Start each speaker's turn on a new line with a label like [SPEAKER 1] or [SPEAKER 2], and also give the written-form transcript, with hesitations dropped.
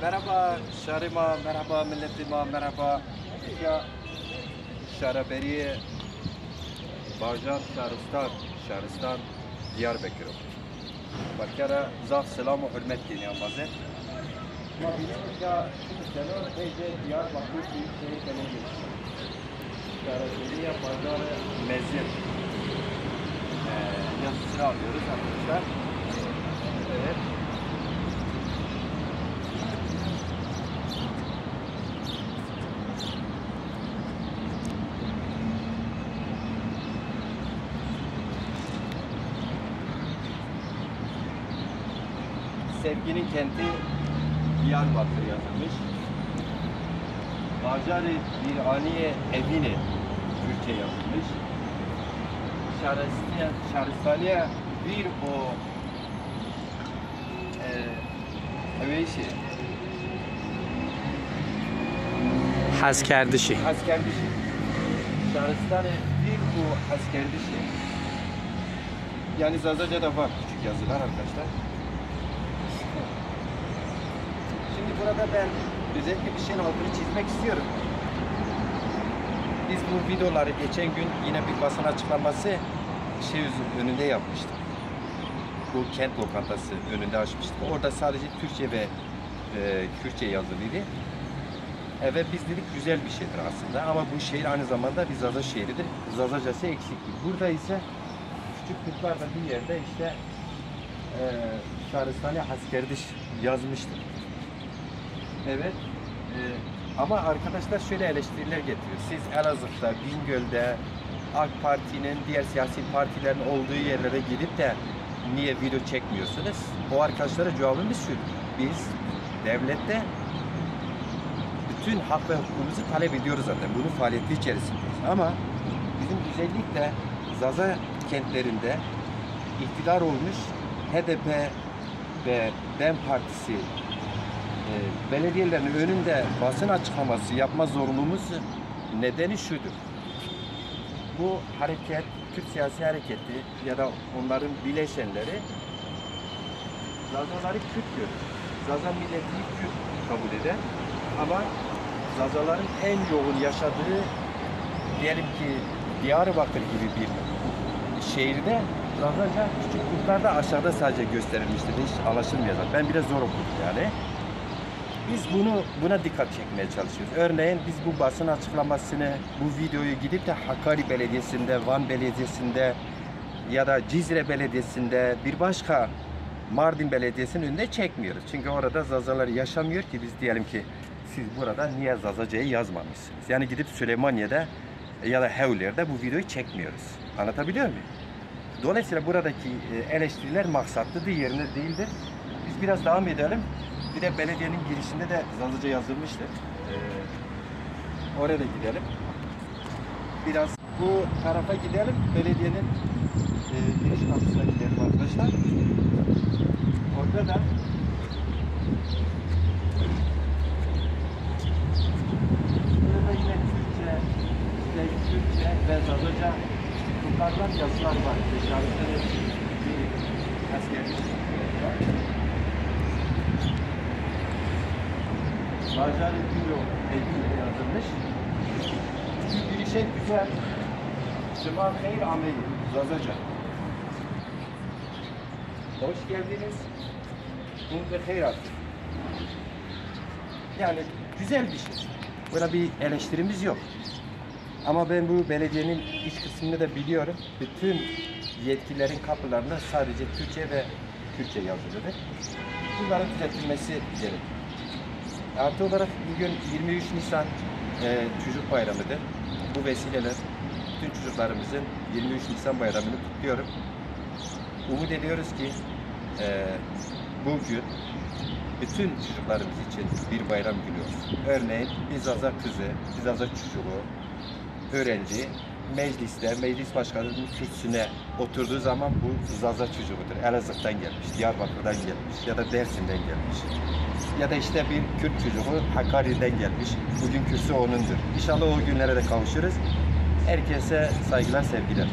[SPEAKER 1] Merhaba Şarima, merhaba milletima, merhaba. Ya Şaraberiye, Bajar, Şahristan, Diyarbakır. Bakara zaf selam ve hürmet deniyor bazen. Ama bizim ya selam teyze Diyarbakır büyük şehir belediyesi. Şaraberiye, Bajar, Mezir. Yazısını alıyoruz arkadaşlar. Evet. Sevginin kenti Diyarbakır yazılmış. Bajari Biraniye Evine Türkçe yazılmış. Şahristaniye bir o eveyşi
[SPEAKER 2] Haskerdişi.
[SPEAKER 1] Haskerdişi. Şahristaniye bir o Haskerdişi. Yani Zazaca'da var küçük yazılar arkadaşlar. Şimdi burada ben özellikle bir şeyin altını çizmek istiyorum. Biz bu videoları geçen gün yine bir basın açıklaması önünde yapmıştık. Bu kent lokantası önünde açmıştık. Orada sadece Türkçe ve Kürtçe yazılıydı. Evet biz dedik güzel bir şeydir aslında ama bu şehir aynı zamanda bir Zaza şehridir. Zazacası eksiktir. Burada ise küçük kırklarda bir yerde işte Şahristani Haskerdiş yazmıştır. Evet. Ama arkadaşlar şöyle eleştiriler getiriyor. Siz Elazığ'da, Bingöl'de, AK Parti'nin, diğer siyasi partilerin olduğu yerlere gidip de niye video çekmiyorsunuz? O arkadaşlara cevabımız şu. Biz devlette bütün hak ve hukukumuzu talep ediyoruz zaten. Bunun faaliyeti içerisindeyiz. Ama bizim özellikle Zaza kentlerinde iktidar olmuş HDP ve DEM Partisi belediyelerin önünde basın açıklaması yapma zorunluluğumuz nedeni şudur. Bu hareket, Kürt siyasi hareketi ya da onların bileşenleri Zazaları Kürt görür. Zaza milletini Kürt kabul eder. Ama Zazaların en yoğun yaşadığı diyelim ki Diyarbakır gibi bir şehirde Zazaca küçük kurtlarda aşağıda sadece gösterilmiştir. Hiç anlaşılmayacak. Ben biraz zor okudum yani. Biz buna dikkat çekmeye çalışıyoruz. Örneğin biz bu basın açıklamasını, bu videoyu gidip de Hakkari Belediyesi'nde, Van Belediyesi'nde ya da Cizre Belediyesi'nde bir başka Mardin Belediyesi'nin önünde çekmiyoruz. Çünkü orada Zazalar yaşamıyor ki biz diyelim ki siz burada niye Zazaca'yı yazmamışsınız? Yani gidip Süleymaniye'de ya da Hevler'de bu videoyu çekmiyoruz. Anlatabiliyor muyum? Dolayısıyla buradaki eleştiriler maksatlıdır, yerine değildir. Biz biraz devam edelim. Bir de belediyenin girişinde de Zazaca yazılmıştır. Oraya da gidelim. Biraz bu tarafa gidelim. Belediyenin giriş kapısına gidelim arkadaşlar. Orada da burada yine Türkçe ve Zazaca kurtarılan yazılar var. Şarkıları bir askerlik var. Bajari Büro Evi'yle yazılmış. Girişe güzel. Sıma Hayır Ameli, Zazaca. Hoş geldiniz. Mutlu hayrat. Yani güzel bir şey. Buna bir eleştirimiz yok. Ama ben bu belediyenin iç kısmını da biliyorum. Bütün yetkililerin kapılarında sadece Türkçe ve Kürtçe yazılıdır. Bunların düzeltilmesi gerekiyor. Artı olarak bugün 23 Nisan Çocuk Bayramı'dır. Bu vesileyle bütün çocuklarımızın 23 Nisan bayramını kutluyorum. Umut ediyoruz ki bugün bütün çocuklarımız için bir bayram günü olsun. Örneğin bir Zaza kızı, bir Zaza çocuğu, öğrenci mecliste, meclis başkanının kürsüsüne oturduğu zaman bu Zaza çocuğudur. Elazığ'dan gelmiş, Diyarbakır'dan gelmiş ya da Dersim'den gelmiş. Ya da işte bir Kürt çocuğu Hakkari'den gelmiş. Bugün kürsü onundur. İnşallah o günlere de kavuşuruz. Herkese saygılar, sevgiler.